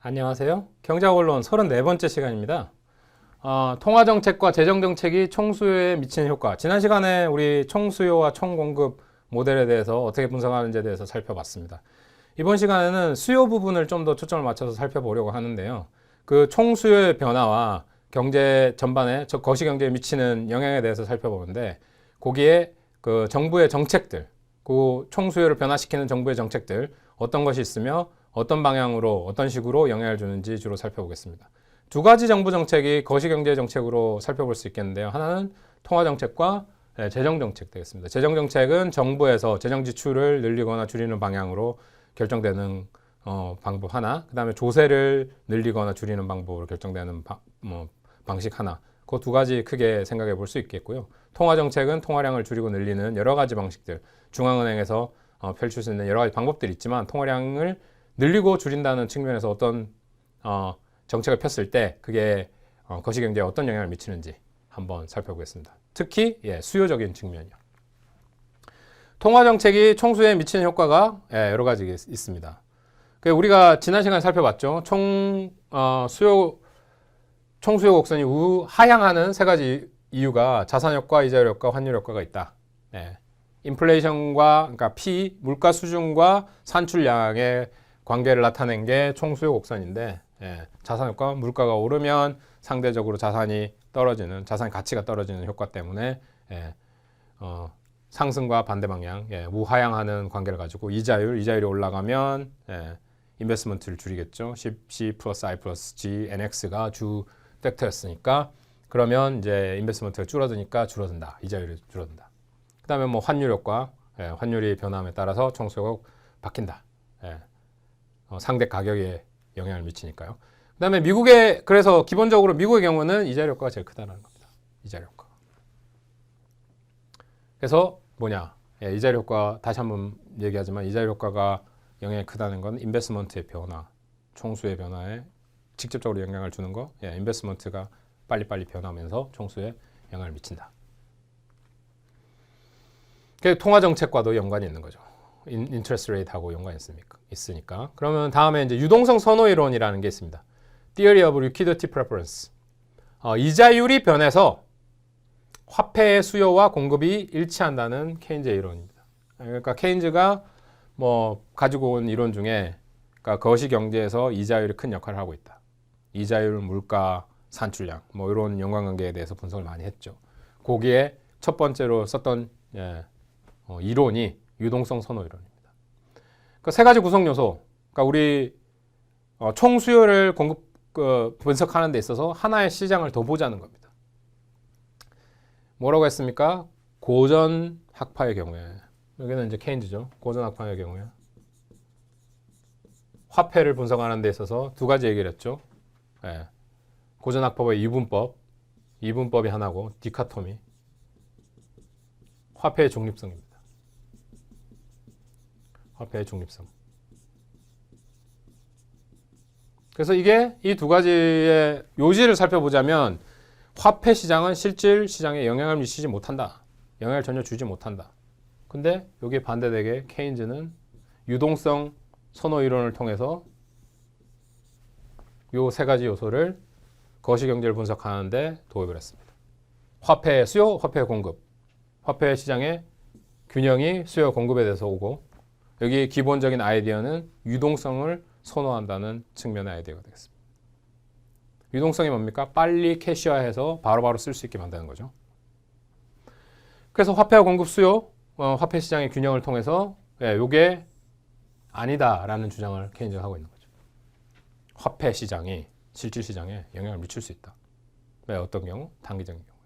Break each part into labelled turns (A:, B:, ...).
A: 안녕하세요. 경제학원론 34번째 시간입니다. 통화정책과 재정정책이 총수요에 미치는 효과. 지난 시간에 우리 총수요와 총공급 모델에 대해서 어떻게 분석하는지에 대해서 살펴봤습니다. 이번 시간에는 수요 부분을 좀 더 초점을 맞춰서 살펴보려고 하는데요. 그 총수요의 변화와 경제 전반에 거시경제에 미치는 영향에 대해서 살펴보는데, 거기에 그 정부의 정책들, 그 총수요를 변화시키는 정부의 정책들, 어떤 것이 있으며 어떤 방향으로 어떤 식으로 영향을 주는지 주로 살펴보겠습니다. 두 가지 정부 정책이 거시경제 정책으로 살펴볼 수 있겠는데요. 하나는 통화정책과 재정정책 되겠습니다. 재정정책은 정부에서 재정 지출을 늘리거나 줄이는 방향으로 결정되는 방법 하나, 그 다음에 조세를 늘리거나 줄이는 방법으로 결정되는 방식 하나, 그 두 가지 크게 생각해 볼 수 있겠고요. 통화정책은 통화량을 줄이고 늘리는 여러 가지 방식들, 중앙은행에서 펼칠 수 있는 여러 가지 방법들이 있지만, 통화량을 늘리고 줄인다는 측면에서 어떤 정책을 폈을 때 그게 거시경제에 어떤 영향을 미치는지 한번 살펴보겠습니다. 특히 수요적인 측면이요. 통화정책이 총수요에 미치는 효과가 여러 가지 있습니다. 우리가 지난 시간에 살펴봤죠. 총수요 곡선이 하향하는 세 가지 이유가 자산효과, 이자율 효과, 환율 효과가 있다. 인플레이션과, 그러니까 물가 수준과 산출량의 관계를 나타낸 게 총수요 곡선인데, 자산효과, 물가가 오르면 상대적으로 자산이 떨어지는, 자산 가치가 떨어지는 효과 때문에 상승과 반대 방향, 우하향하는 관계를 가지고, 이자율이 올라가면 인베스트먼트를 줄이겠죠. C 플러스 I 플러스 G, NX가 주 팩터였으니까, 그러면 이제 인베스트먼트가 줄어드니까 이자율이 줄어든다. 그 다음에 환율 효과, 환율이 변함에 따라서 총수요가 바뀐다. 상대 가격에 영향을 미치니까요. 그 다음에 그래서 기본적으로 미국의 경우는 이자율 효과가 제일 크다는 겁니다. 이자율 효과. 그래서 이자율 효과, 다시 한번 얘기하지만, 이자율 효과가 영향이 크다는 건 인베스트먼트의 변화, 총수의 변화에 직접적으로 영향을 주는 거, 인베스트먼트가 빨리빨리 변하면서 총수에 영향을 미친다. 통화정책과도 연관이 있는 거죠. 인트레스트 레이트하고 연관이 있으니까. 그러면 다음에 이제 유동성 선호 이론이라는 게 있습니다. Theory of Liquidity Preference. 이자율이 변해서 화폐의 수요와 공급이 일치한다는 케인즈의 이론입니다. 그러니까 케인즈가 가지고 온 이론 중에, 그러니까 거시경제에서 이자율이 큰 역할을 하고 있다. 이자율, 물가, 산출량, 이런 연관관계에 대해서 분석을 많이 했죠. 거기에 첫 번째로 썼던 이론이 유동성 선호 이론입니다. 그 세 가지 구성 요소, 그러니까 우리 총 수요를 분석하는 데 있어서 하나의 시장을 더 보자는 겁니다. 뭐라고 했습니까? 고전 학파의 경우에, 여기는 이제 케인즈죠. 고전 학파의 경우에 화폐를 분석하는 데 있어서 두 가지 얘기를 했죠. 고전 학파의 이분법이 하나고, 디카토미, 화폐의 중립성입니다. 화폐의 중립성. 그래서 이 두 가지의 요지를 살펴보자면, 화폐 시장은 실질 시장에 영향을 미치지 못한다. 영향을 전혀 주지 못한다. 근데 여기에 반대되게 케인즈는 유동성 선호 이론을 통해서 이 세 가지 요소를 거시경제를 분석하는데 도입을 했습니다. 화폐 수요, 화폐 공급. 화폐 시장의 균형이 수요 공급에 대해서 오고, 여기 기본적인 아이디어는 유동성을 선호한다는 측면의 아이디어가 되겠습니다. 유동성이 뭡니까? 빨리 캐시화해서 바로바로 쓸 수 있게 만드는 거죠. 그래서 화폐와 공급 수요, 화폐 시장의 균형을 통해서 이게 아니다라는 주장을 케인즈가 하고 있는 거죠. 화폐 시장이 실질 시장에 영향을 미칠 수 있다. 왜? 어떤 경우? 단기적인 경우요.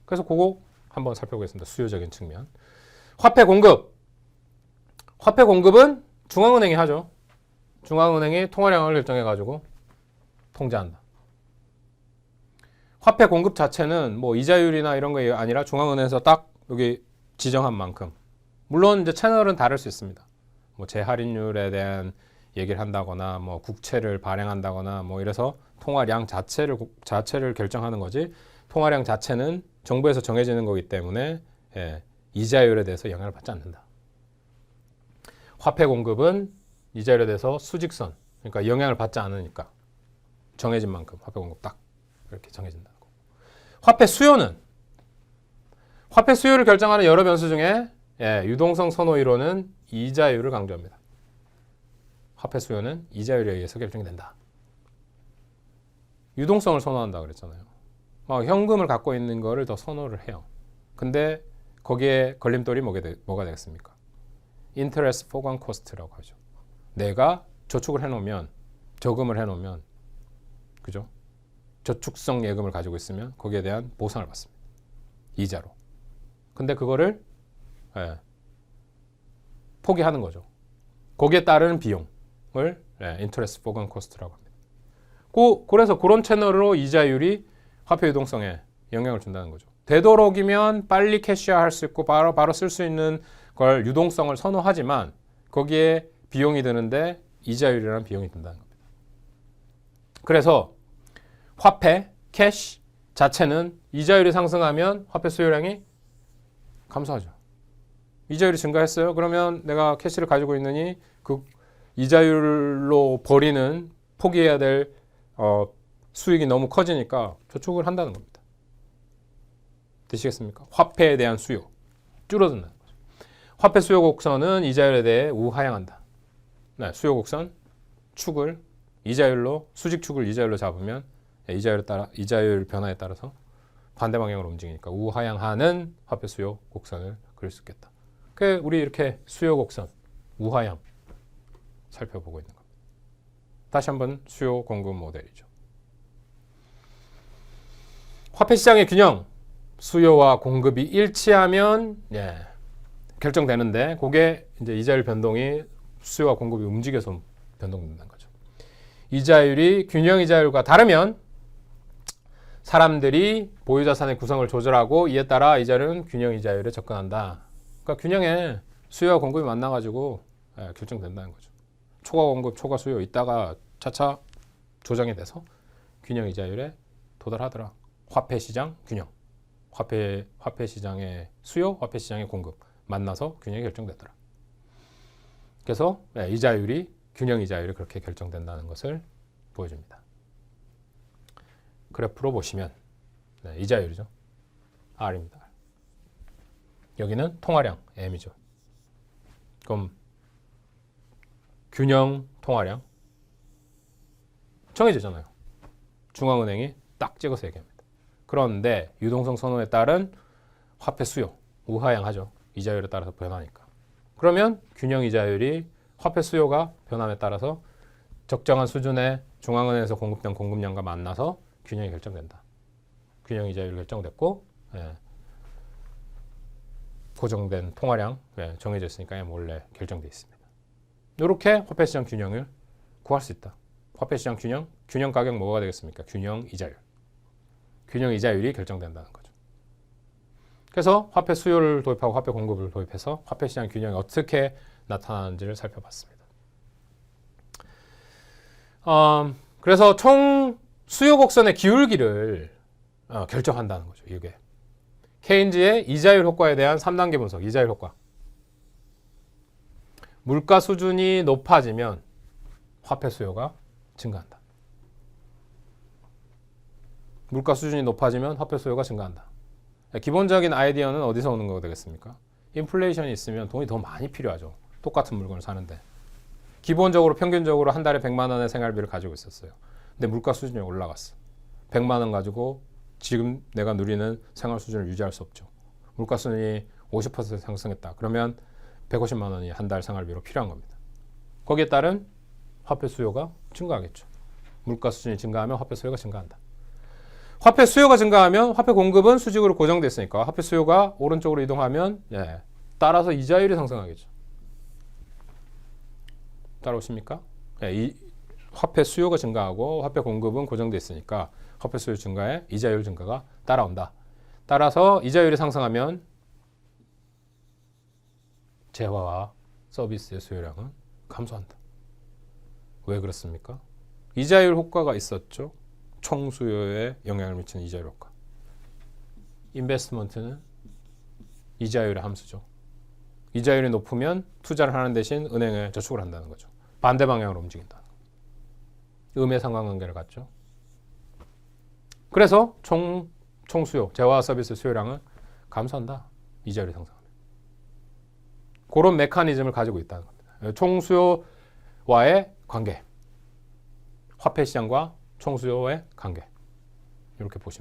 A: 그래서 그거 한번 살펴보겠습니다. 수요적인 측면. 화폐 공급은 중앙은행이 하죠. 중앙은행이 통화량을 결정해가지고 통제한다. 화폐 공급 자체는 이자율이나 이런 게 아니라 중앙은행에서 딱 여기 지정한 만큼. 물론 이제 채널은 다를 수 있습니다. 재할인율에 대한 얘기를 한다거나, 국채를 발행한다거나, 이래서 통화량 자체를 결정하는 거지, 통화량 자체는 정부에서 정해지는 거기 때문에 이자율에 대해서 영향을 받지 않는다. 화폐 공급은 이자율에 대해서 수직선, 그러니까 영향을 받지 않으니까 정해진 만큼 화폐 공급 딱 이렇게 정해진다는 거. 화폐 수요는 화폐 수요를 결정하는 여러 변수 중에 유동성 선호 이론은 이자율을 강조합니다. 화폐 수요는 이자율에 의해서 결정이 된다. 유동성을 선호한다 그랬잖아요. 현금을 갖고 있는 거를 더 선호를 해요. 근데 거기에 걸림돌이 뭐가 되겠습니까? 인터레스트 포관 코스트라고 하죠. 내가 저축을 해놓으면, 저금을 해놓으면, 그죠? 저축성 예금을 가지고 있으면 거기에 대한 보상을 받습니다. 이자로. 근데 그거를 포기하는 거죠. 거기에 따르는 비용을 인터레스트 포관 코스트라고 합니다. 그래서 그런 채널로 이자율이 화폐 유동성에 영향을 준다는 거죠. 되도록이면 빨리 캐시화할 수 있고 바로 쓸 수 있는 걸 유동성을 선호하지만 거기에 비용이 드는데 이자율이라는 비용이 든다는 겁니다. 그래서 화폐, 캐시 자체는 이자율이 상승하면 화폐 수요량이 감소하죠. 이자율이 증가했어요. 그러면 내가 캐시를 가지고 있느니 그 이자율로 버리는 포기해야 될 수익이 너무 커지니까 저축을 한다는 겁니다. 되시겠습니까? 화폐에 대한 수요 줄어든다는 거죠. 화폐 수요 곡선은 이자율에 대해 우하향한다. 네, 수요 곡선 축을 이자율로 수직 축을 이자율로 잡으면 이자율 변화에 따라서 반대 방향으로 움직이니까 우하향하는 화폐 수요 곡선을 그릴 수 있겠다. 우리 이렇게 수요 곡선 우하향 살펴보고 있는 겁니다. 다시 한번 수요 공급 모델이죠. 화폐 시장의 균형, 수요와 공급이 일치하면 결정되는데 그게 이제 이자율 변동이 수요와 공급이 움직여서 변동된다는 거죠. 이자율이 균형 이자율과 다르면 사람들이 보유 자산의 구성을 조절하고 이에 따라 이자율은 균형 이자율에 접근한다. 그러니까 균형에 수요와 공급이 만나가지고 결정된다는 거죠. 초과 공급, 초과 수요 있다가 차차 조정이 돼서 균형 이자율에 도달하더라. 화폐 시장 균형, 화폐 시장의 수요, 화폐 시장의 공급 만나서 균형이 결정되더라. 그래서 이자율이 균형 이자율이 그렇게 결정된다는 것을 보여줍니다. 그래프로 보시면 이자율이죠. R입니다. 여기는 통화량 M이죠. 그럼 균형 통화량 정해지잖아요. 중앙은행이 딱 찍어서 얘기합니다. 그런데 유동성 선호에 따른 화폐 수요 우하향하죠. 이자율에 따라서 변하니까. 그러면 균형 이자율이 화폐 수요가 변함에 따라서 적정한 수준의 중앙은행에서 공급된 공급량과 만나서 균형이 결정된다. 균형 이자율이 결정됐고 고정된 통화량 정해져 있으니까 원래 결정되어 있습니다. 이렇게 화폐 시장 균형을 구할 수 있다. 화폐 시장 균형 가격 뭐가 되겠습니까? 균형 이자율. 균형 이자율이 결정된다는 거죠. 그래서 화폐 수요를 도입하고 화폐 공급을 도입해서 화폐 시장 균형이 어떻게 나타나는지를 살펴봤습니다. 그래서 총 수요 곡선의 기울기를 결정한다는 거죠. 이게 케인즈의 이자율 효과에 대한 3단계 분석, 이자율 효과. 물가 수준이 높아지면 화폐 수요가 증가한다. 물가 수준이 높아지면 화폐 수요가 증가한다. 기본적인 아이디어는 어디서 오는 거가 되겠습니까? 인플레이션이 있으면 돈이 더 많이 필요하죠. 똑같은 물건을 사는데. 기본적으로 평균적으로 한 달에 100만 원의 생활비를 가지고 있었어요. 근데 물가 수준이 올라갔어. 100만 원 가지고 지금 내가 누리는 생활 수준을 유지할 수 없죠. 물가 수준이 50% 상승했다. 그러면 150만 원이 한 달 생활비로 필요한 겁니다. 거기에 따른 화폐 수요가 증가하겠죠. 물가 수준이 증가하면 화폐 수요가 증가한다. 화폐 수요가 증가하면 화폐 공급은 수직으로 고정됐으니까 화폐 수요가 오른쪽으로 이동하면 따라서 이자율이 상승하겠죠. 따라오십니까? 이 화폐 수요가 증가하고 화폐 공급은 고정돼 있으니까 화폐 수요 증가에 이자율 증가가 따라온다. 따라서 이자율이 상승하면 재화와 서비스의 수요량은 감소한다. 왜 그렇습니까? 이자율 효과가 있었죠. 총 수요에 영향을 미치는 이자율 효과. 인베스트먼트는 이자율의 함수죠. 이자율이 높으면 투자를 하는 대신 은행에 저축을 한다는 거죠. 반대 방향으로 움직인다. 음의 상관관계를 갖죠. 그래서 총수요, 재화 서비스 수요량은 감소한다. 이자율이 상승하면. 그런 메커니즘을 가지고 있다는 겁니다. 총수요와의 관계, 화폐 시장과 총수요의 관계, 이렇게 보시면